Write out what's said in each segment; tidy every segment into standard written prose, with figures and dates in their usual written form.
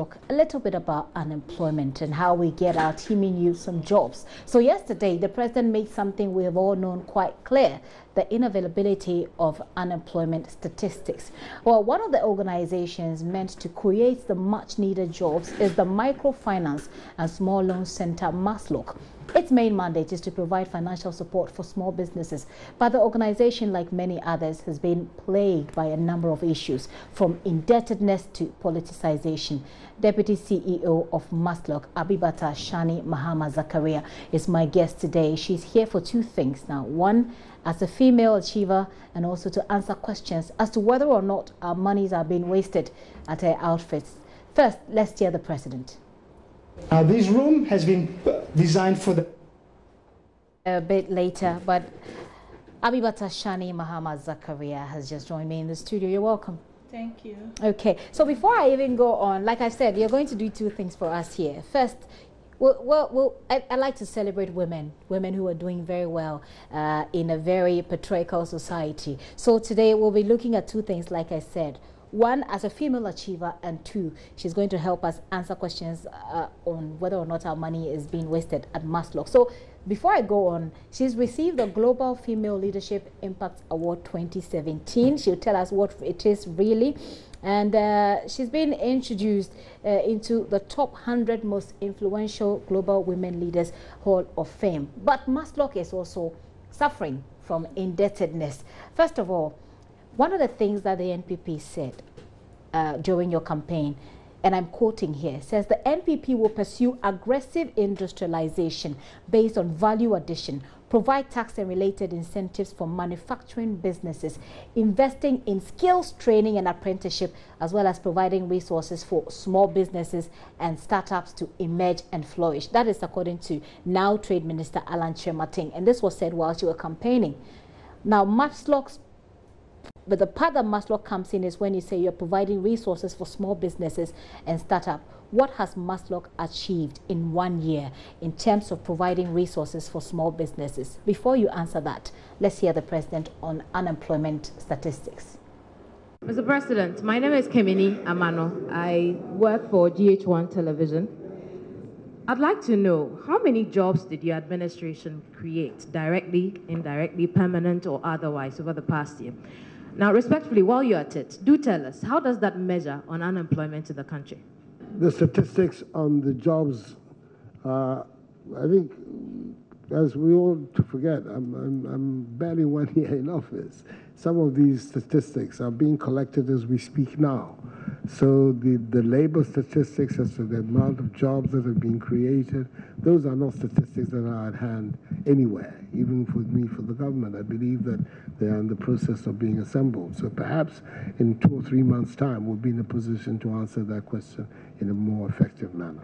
talk a little bit about unemployment and how we get our teaming youth some jobs. So yesterday, the president made something we have all known quite clear: the inavailability of unemployment statistics. Well, one of the organizations meant to create the much-needed jobs is the Microfinance and Small Loan Center, MASLOC. Its main mandate is to provide financial support for small businesses, but the organization, like many others, has been plagued by a number of issues, from indebtedness to politicization. Deputy CEO of MASLOC, Abibata Shani Mahama Zakaria, is my guest today. She's here for two things now. One, as a female achiever, and also to answer questions as to whether or not our monies are being wasted at her outfits. First, let's hear the president. This room has been designed for the... A bit later, but Abibata Shani Mahama Zakaria has just joined me in the studio. You're welcome. Thank you. Okay, so before I even go on, like I said, you're going to do two things for us here. First, I like to celebrate women who are doing very well in a very patriarchal society. So today we'll be looking at two things, like I said. One, as a female achiever, and two, she's going to help us answer questions on whether or not our money is being wasted at MASLOC. So before I go on, she's received the Global Female Leadership Impact Award 2017. She'll tell us what it is really. And she's been introduced into the top 100 most influential global women leaders Hall of Fame. But MASLOC is also suffering from indebtedness. First of all, one of the things that the NPP said during your campaign, and I'm quoting here, says the NPP will pursue aggressive industrialization based on value addition, provide tax and related incentives for manufacturing businesses, investing in skills training and apprenticeship, as well as providing resources for small businesses and startups to emerge and flourish. That is according to now Trade Minister Alan Kyerematen, and this was said while you were campaigning. Now, but the part that MASLOC comes in is when you say you're providing resources for small businesses and startup. What has MASLOC achieved in 1 year in terms of providing resources for small businesses? Before you answer that, let's hear the president on unemployment statistics. Mr. President, my name is Kemini Amano. I work for GH1 Television. I'd like to know, how many jobs did your administration create, directly, indirectly, permanent or otherwise, over the past year? Now, respectfully, while you're at it, do tell us, how does that measure on unemployment in the country? The statistics on the jobs, I think, as we all to forget, I'm barely 1 year in office. Some of these statistics are being collected as we speak now. So the labor statistics as to the amount of jobs that have been created, those are not statistics that are at hand anywhere, even for me, for the government. I believe that they are in the process of being assembled. So perhaps in 2 or 3 months' time, we'll be in a position to answer that question in a more effective manner.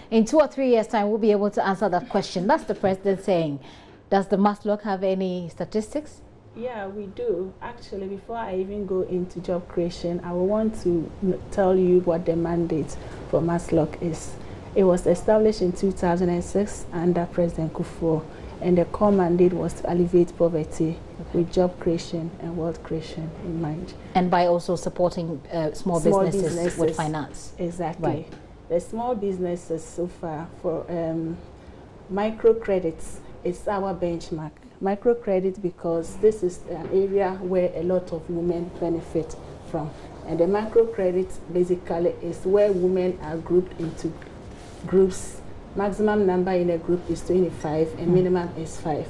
In 2 or 3 years' time, we'll be able to answer that question. That's the president saying. Does the MASLOC have any statistics? Yeah, we do. Actually, before I even go into job creation, I will want to tell you what the mandate for MASLOC is. It was established in 2006 under President Kufuor, and the core mandate was to alleviate poverty with job creation and wealth creation in mind. And by also supporting small businesses with finance. Exactly. Right. The small businesses so far for microcredits is our benchmark. Microcredit, because this is an area where a lot of women benefit from. And the microcredit basically is where women are grouped into groups. Maximum number in a group is 25 and minimum is 5.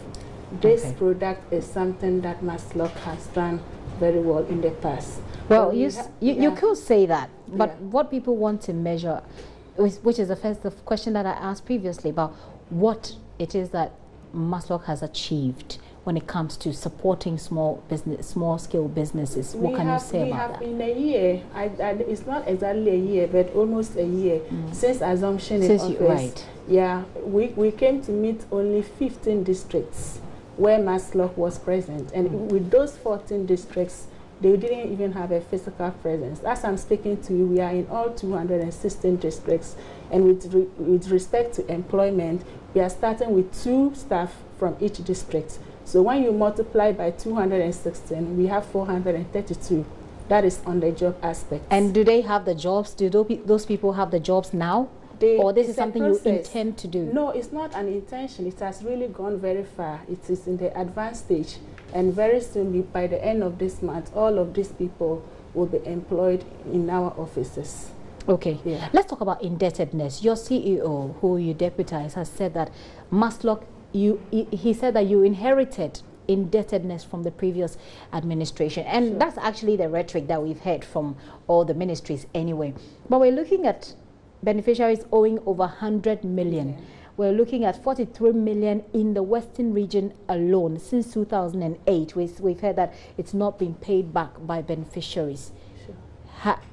This product is something that MASLOC has done very well in the past. Well, you could say that, but what people want to measure, which is the first question that I asked previously about what it is that MASLOC has achieved when it comes to supporting small-scale businesses. What can you say about that? We have in a year, it's not exactly a year, but almost a year since assumption in office. Right. Yeah, we came to meet only 15 districts where MASLOC was present, and with those 14 districts, they didn't even have a physical presence. As I'm speaking to you, we are in all 216 districts, and with respect to employment, we are starting with 2 staff from each district. So when you multiply by 216, we have 432 That is on the job aspect. And do they have the jobs? Do those people have the jobs now? Or this is something you intend to do? No, it's not an intention. It has really gone very far. It is in the advanced stage. And very soon, by the end of this month, all of these people will be employed in our offices. Okay, let's talk about indebtedness. Your CEO, who you deputize, has said that MASLOC, he said that you inherited indebtedness from the previous administration. And that's actually the rhetoric that we've heard from all the ministries anyway. But we're looking at beneficiaries owing over 100 million. We're looking at 43 million in the Western region alone since 2008. We've heard that it's not been paid back by beneficiaries.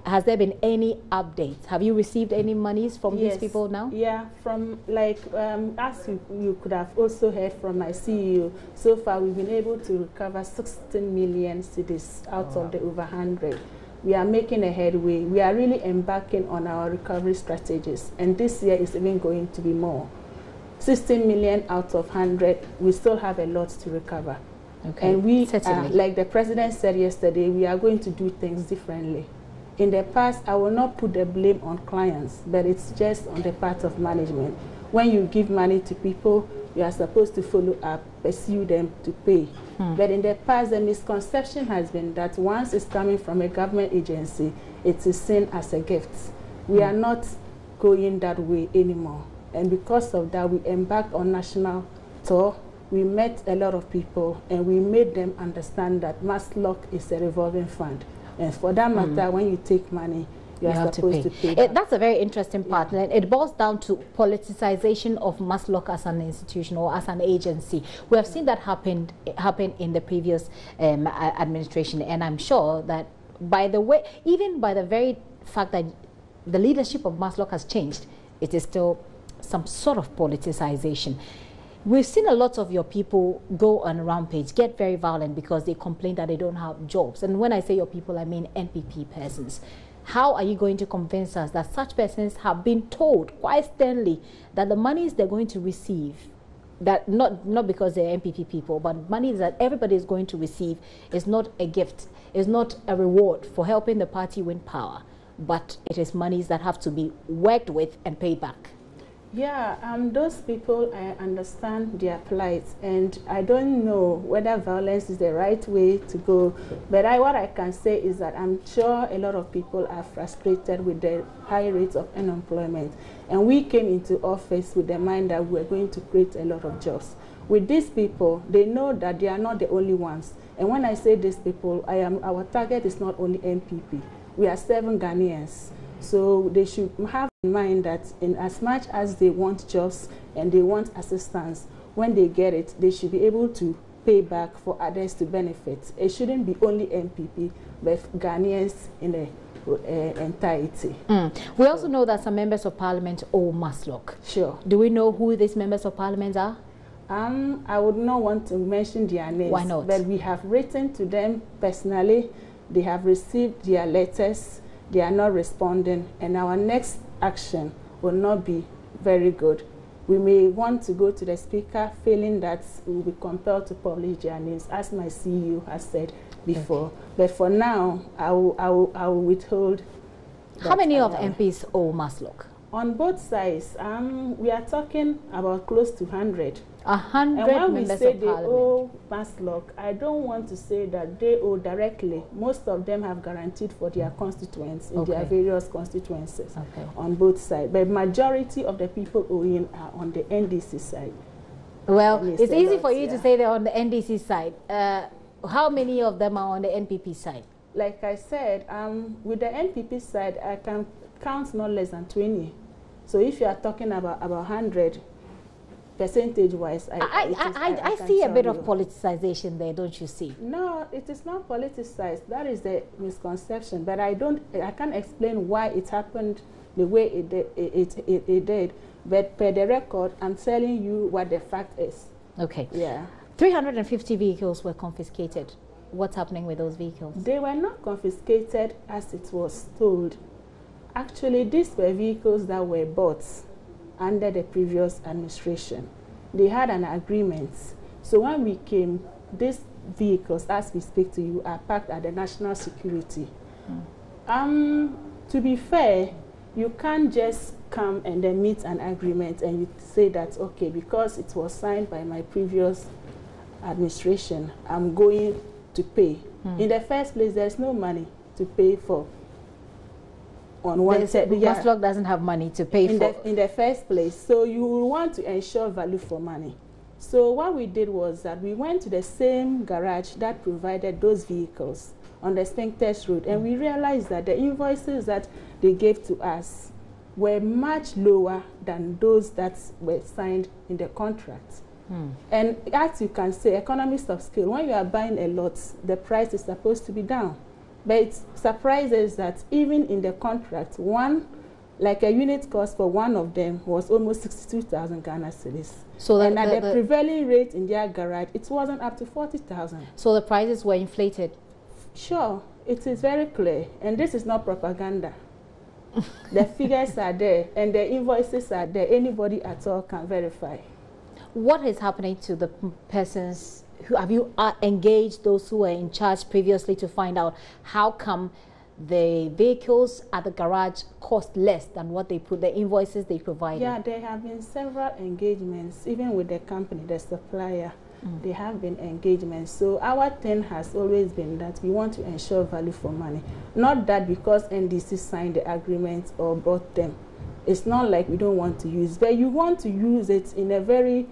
Has there been any updates? Have you received any monies from these people now? Yeah, from as you could have also heard from my CEO, so far we've been able to recover 16 million cedis out of the over 100. We are making a headway. We are really embarking on our recovery strategies, and this year is even going to be more. 16 million out of 100, we still have a lot to recover. Okay. And we, like the president said yesterday, we are going to do things differently. In the past, I will not put the blame on clients, but it's just on the part of management. When you give money to people, you are supposed to follow up, pursue them to pay. But in the past, the misconception has been that once it's coming from a government agency, it is seen as a gift. We are not going that way anymore. And because of that, we embarked on national tour. We met a lot of people, and we made them understand that MASLOC is a revolving fund. And for that matter, when you take money, you are supposed to pay. That's a very interesting part. And it boils down to politicization of MASLOC as an institution or as an agency. We have seen that happen in the previous administration. And I'm sure that by the way, even by the very fact that the leadership of MASLOC has changed, it is still some sort of politicization. We've seen a lot of your people go on a rampage, get very violent because they complain that they don't have jobs. And when I say your people, I mean NPP persons. How are you going to convince us that such persons have been told quite sternly that the monies they're going to receive, that not because they're NPP people, but money that everybody is going to receive is not a gift, is not a reward for helping the party win power, but it is monies that have to be worked with and paid back? Yeah, those people, I understand their plight, and I don't know whether violence is the right way to go, but what I can say is that I'm sure a lot of people are frustrated with the high rates of unemployment, and we came into office with the mind that we're going to create a lot of jobs. With these people, they know that they are not the only ones, and when I say these people, our target is not only NPP. We are 7 Ghanaians. So they should have in mind that in as much as they want jobs and they want assistance, when they get it, they should be able to pay back for others to benefit. It shouldn't be only NPP, but Ghanaians in the entirety. We also know that some members of parliament owe MASLOC. Sure. Do we know who these members of parliament are? I would not want to mention their names. Why not? But we have written to them personally. They have received their letters. They are not responding, and our next action will not be very good. We may want to go to the speaker, feeling that we will be compelled to publish their names, as my CEO has said before. Okay. But for now, I will withhold. How many of MPs owe MASLOC? On both sides, we are talking about close to 100. 100 and when members we say of they parliament owe MASLOC, I don't want to say that they owe directly. Most of them have guaranteed for their constituents in their various constituencies on both sides. But majority of the people owing are on the NDC side. Well, it's easy for you to say they're on the NDC side. How many of them are on the NPP side? Like I said, with the NPP side, I can count not less than 20. So if you are talking about 100, percentage-wise, I see a bit of politicization there, don't you see? No, it is not politicized. That is the misconception. But I can't explain why it happened the way it did. But per the record, I'm telling you what the fact is. Okay. Yeah. 350 vehicles were confiscated. What's happening with those vehicles? They were not confiscated as it was told. Actually, these were vehicles that were bought under the previous administration. They had an agreement. So when we came, these vehicles, as we speak to you, are parked at the National Security. To be fair, you can't just come and then meet an agreement and you say that, okay, because it was signed by my previous administration, I'm going to pay. In the first place, there's no money to pay for. MASLOC doesn't have money to pay in the first place. So you want to ensure value for money. So what we did was that we went to the same garage that provided those vehicles on the Spintex Road, and we realized that the invoices that they gave to us were much lower than those that were signed in the contract. And as you can say, economists of scale, when you are buying a lot, the price is supposed to be down. But it surprises that even in the contract, like a unit cost for one of them was almost 62,000 Ghana cedis. So and at the prevailing rate in their garage, it wasn't up to 40,000. So the prices were inflated? Sure, it is very clear. And this is not propaganda. The figures are there and the invoices are there. Anybody at all can verify. What is happening to the persons who have you engaged those who were in charge previously to find out how come the vehicles at the garage cost less than what they put, the invoices they provided? Yeah, there have been several engagements, even with the company, the supplier. There have been engagements. So our thing has always been that we want to ensure value for money. Not that because NDC signed the agreement or bought them. It's not like we don't want to use, but you want to use it in a very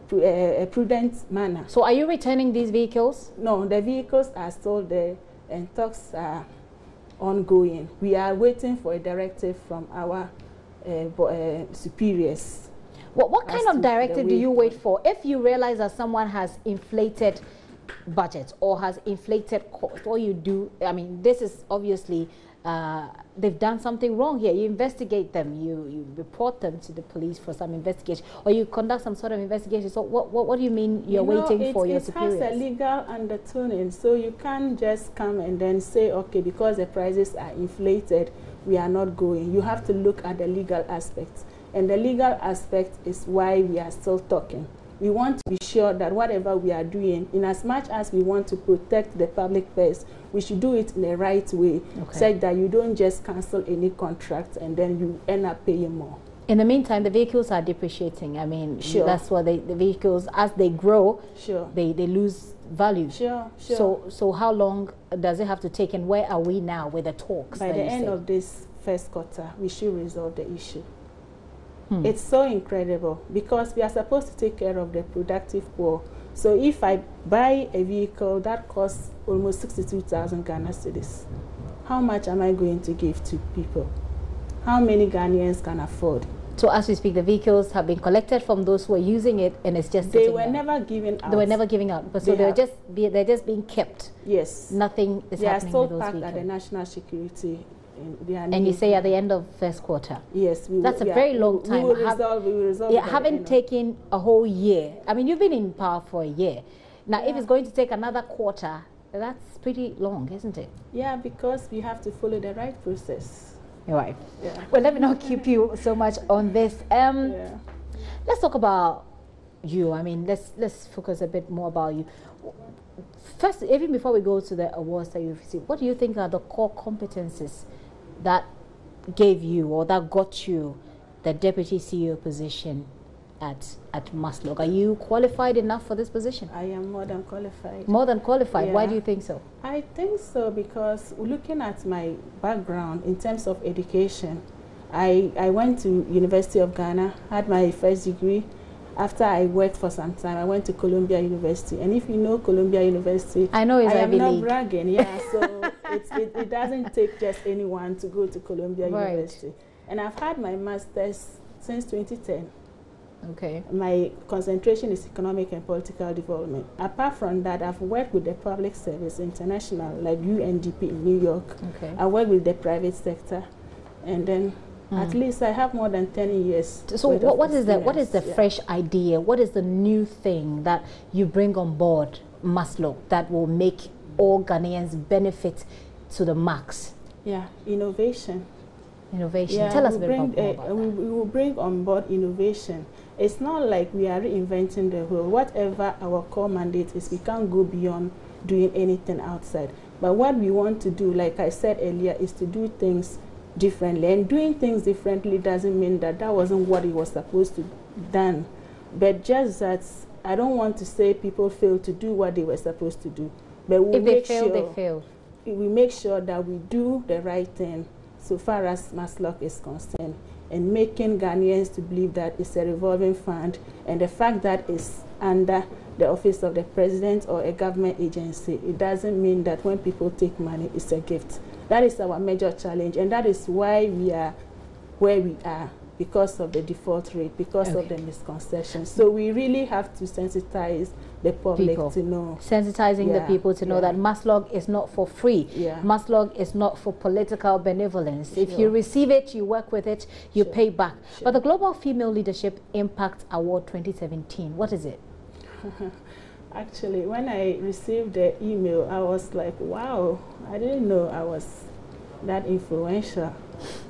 prudent manner. So are you returning these vehicles? No, the vehicles are still there and talks are ongoing. We are waiting for a directive from our superiors. What kind of directive do you wait for if you realize that someone has inflated budget or has inflated cost? What you do, I mean, this is obviously they've done something wrong here. You investigate them, you report them to the police for some investigation, or you conduct some sort of investigation. So what do you mean you're waiting for your superiors? It has a legal undertone, so you can't just come and then say, okay, because the prices are inflated, we are not going. You have to look at the legal aspects, and the legal aspect is why we are still talking. We want to be sure that whatever we are doing, in as much as we want to protect the public purse, we should do it in the right way, such that you don't just cancel any contract and then you end up paying more. In the meantime, the vehicles are depreciating. I mean, that's what the vehicles, as they grow, they lose value. So how long does it have to take, and where are we now with the talks? By the end of this first quarter, we should resolve the issue. It's so incredible because we are supposed to take care of the productive poor. So if I buy a vehicle that costs almost 62,000 Ghana cedis, how much am I going to give to people? How many Ghanaians can afford? So as we speak, the vehicles have been collected from those who are using it, and it's just they were never given out. They were never giving out, but so they're just being kept. Yes. Nothing is happening with those vehicles. They are still parked at the National Security. And you say at the end of first quarter? Yes. That's a very long time. We will resolve it haven't taken a whole year. I mean, you've been in power for a year. Now, if it's going to take another quarter, that's pretty long, isn't it? Yeah, because we have to follow the right process. You're right. Well, let me not keep you so much on this. Let's talk about you. I mean, let's focus a bit more about you. First, even before we go to the awards that you've received, what do you think are the core competencies that gave you or that got you the Deputy CEO position at MASLOC? Are you qualified enough for this position? I am more than qualified. More than qualified? Yeah. Why do you think so? I think so because looking at my background in terms of education, I went to University of Ghana, had my first degree. After I worked for some time, I went to Columbia University. And if you know Columbia University, I know it's Ivy League. I am not bragging, yeah. So it doesn't take just anyone to go to Columbia University. And I've had my master's since 2010. Okay. My concentration is economic and political development. Apart from that, I've worked with the public service international, like UNDP in New York. Okay. I work with the private sector, and then at least I have more than 10 years. So what is the fresh idea? What is the new thing that you bring on board MASLOC that will make all Ghanaians benefit to the max? Yeah, innovation. Innovation. Yeah, tell us a bit about that. We will bring on board innovation. It's not like we are reinventing the wheel. Whatever our core mandate is, we can't go beyond doing anything outside. But what we want to do, like I said earlier, is to do things differently. And doing things differently doesn't mean that that wasn't what it was supposed to be done, but just that I don't want to say people fail to do what they were supposed to do. But we make sure they fail. We make sure that we do the right thing so far as MASLOC is concerned, and making Ghanaians to believe that it's a revolving fund, and the fact that it's under the office of the president or a government agency, it doesn't mean that when people take money, it's a gift. That is our major challenge, and that is why we are where we are, because of the default rate, because of the misconceptions. So we really have to sensitize the public to know. Sensitizing the people to know that MASLOC is not for free. MASLOC is not for political benevolence. If you receive it, you work with it, you pay back. But the Global Female Leadership Impact Award 2017, what is it? Actually, when I received the email, I was like, wow, I didn't know I was that influential.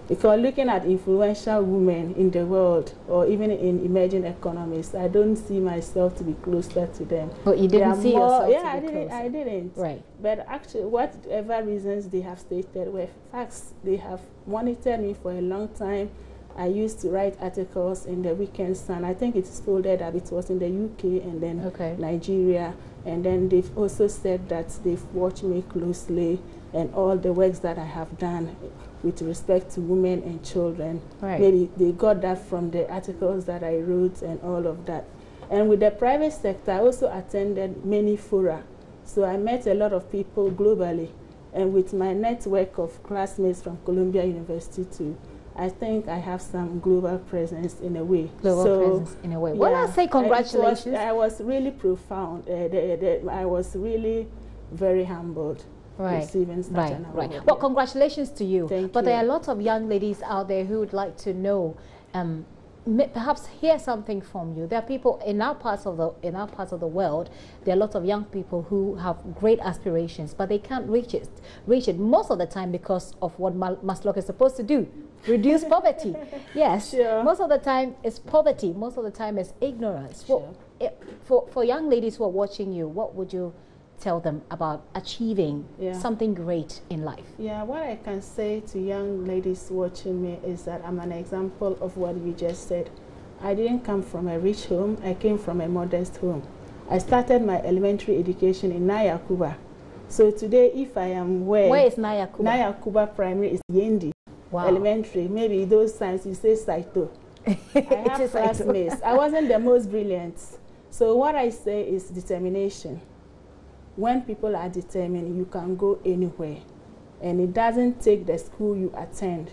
Because looking at influential women in the world, or even in emerging economies, I don't see myself to be closer to them. But you didn't see yourself to be closer. I didn't. Right. But actually, whatever reasons they have stated were facts. They have monitored me for a long time. I used to write articles in the Weekend Sun. I think it's folded up. It was in the UK and then Nigeria. And then they've also said that they've watched me closely and all the works that I have done with respect to women and children. Maybe they got that from the articles that I wrote and all of that. And with the private sector, I also attended many fora. So I met a lot of people globally. And with my network of classmates from Columbia University too, I think I have some global presence in a way. Global presence in a way. Well, I say congratulations. I was really profound. I was really very humbled. Receiving such an award. Well, congratulations to you. Thank but you. There are lots of young ladies out there who would like to know, perhaps hear something from you. There are people in our parts of the world. There are lots of young people who have great aspirations, but they can't reach it most of the time because of what MASLOC is supposed to do: reduce poverty. Yes, most of the time it's poverty. Most of the time it's ignorance. For young ladies who are watching you, what would you tell them about achieving something great in life? Yeah, what I can say to young ladies watching me is that I'm an example of what you just said. I didn't come from a rich home. I came from a modest home. I started my elementary education in Nayakuba. So today, if I am where is Nayakuba? Nayakuba Primary is Yendi. Elementary. Maybe those times you say Saito. I have classmates. I wasn't the most brilliant. So what I say is determination. When people are determined, you can go anywhere. And it doesn't take the school you attend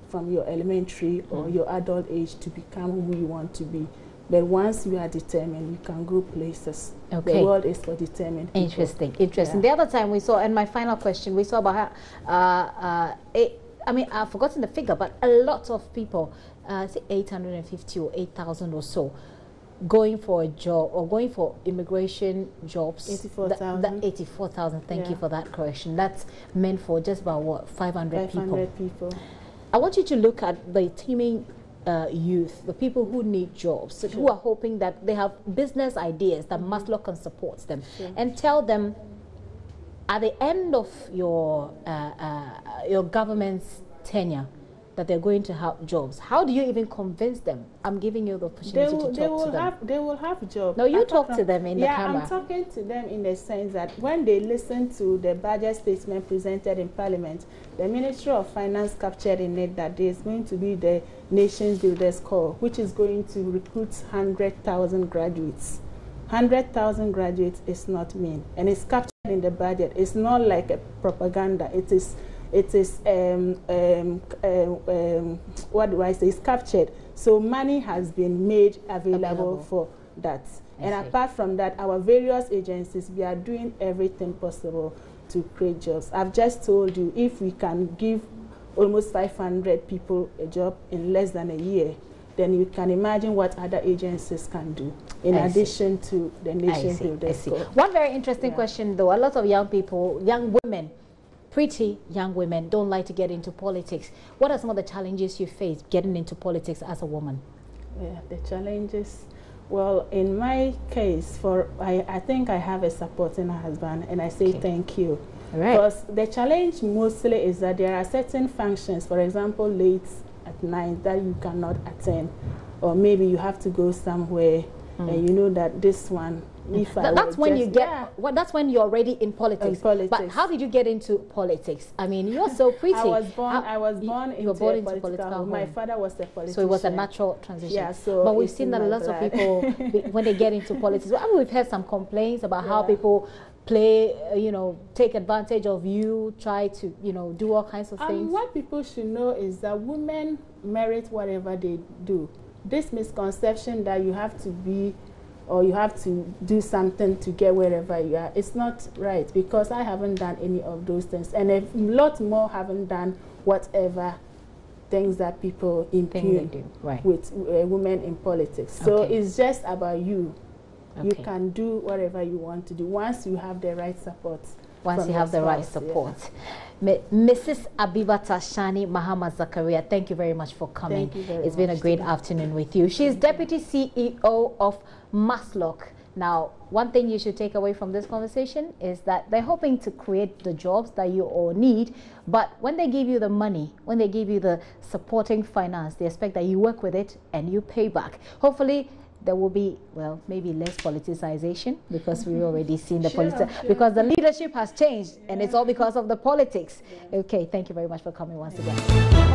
from your elementary or your adult age to become who you want to be. But once you are determined, you can go places. The world is for determined people. Interesting. The other time we saw, and my final question, we saw about I've forgotten the figure, but a lot of people, 850 or 8,000 or so, going for a job or going for immigration jobs. 84,000. 84,000. Thank you for that correction. That's meant for just about what, 500 people. I want you to look at the teeming youth, the people who need jobs, who are hoping that they have business ideas that MASLOC can support them, and tell them at the end of your government's tenure that they're going to have jobs. How do you even convince them? I'm giving you the opportunity to talk to them. They will have jobs. No, you talk to them in the camera. I'm talking to them in the sense that when they listen to the budget statement presented in Parliament, the Ministry of Finance captured in it that there is going to be the Nations Builders Corps, which is going to recruit 100,000 graduates. 100,000 graduates is not mean, and it's captured in the budget. It's not like a propaganda. It is what do I say? It's captured. So money has been made available for that. And apart from that, our various agencies, we are doing everything possible to create jobs. I've just told you, if we can give almost 500 people a job in less than a year, then you can imagine what other agencies can do in addition to the Nation Builders Corps. One very interesting question though, a lot of young people, young women, pretty young women don't like to get into politics. What are some of the challenges you face getting into politics as a woman? Yeah, the challenges. Well, in my case, I think I have a supporting husband, and I say thank you. Right. Because the challenge mostly is that there are certain functions, for example, late at night, that you cannot attend, or maybe you have to go somewhere, and you know that this one. That's when you get. Well, that's when you're already in politics. But how did you get into politics? I mean, you're so pretty. I was born into a political home. My father was a politician. So it was a natural transition. Yeah. So but we've seen that lots of people when they get into politics. Well, I mean, we've heard some complaints about how people play, take advantage of you, try to, do all kinds of things. What people should know is that women merit whatever they do. This misconception that you have to be, or you have to do something to get wherever you are, it's not right, because I haven't done any of those things, and a lot more haven't done whatever things that people impugn with women in politics. So it's just about you. You can do whatever you want to do once you have the right support. Once you have the right support. Mrs. Abibata Shani Mahama Zakaria, thank you very much for coming. Thank you very much. It's been a great afternoon with you. She's Deputy CEO of MASLOC. Now, one thing you should take away from this conversation is that they're hoping to create the jobs that you all need, but when they give you the money, when they give you the supporting finance, they expect that you work with it and you pay back. Hopefully, there will be, well, maybe less politicization, because we've already seen the politics, because the leadership has changed, and it's all because of the politics. Okay, thank you very much for coming once again.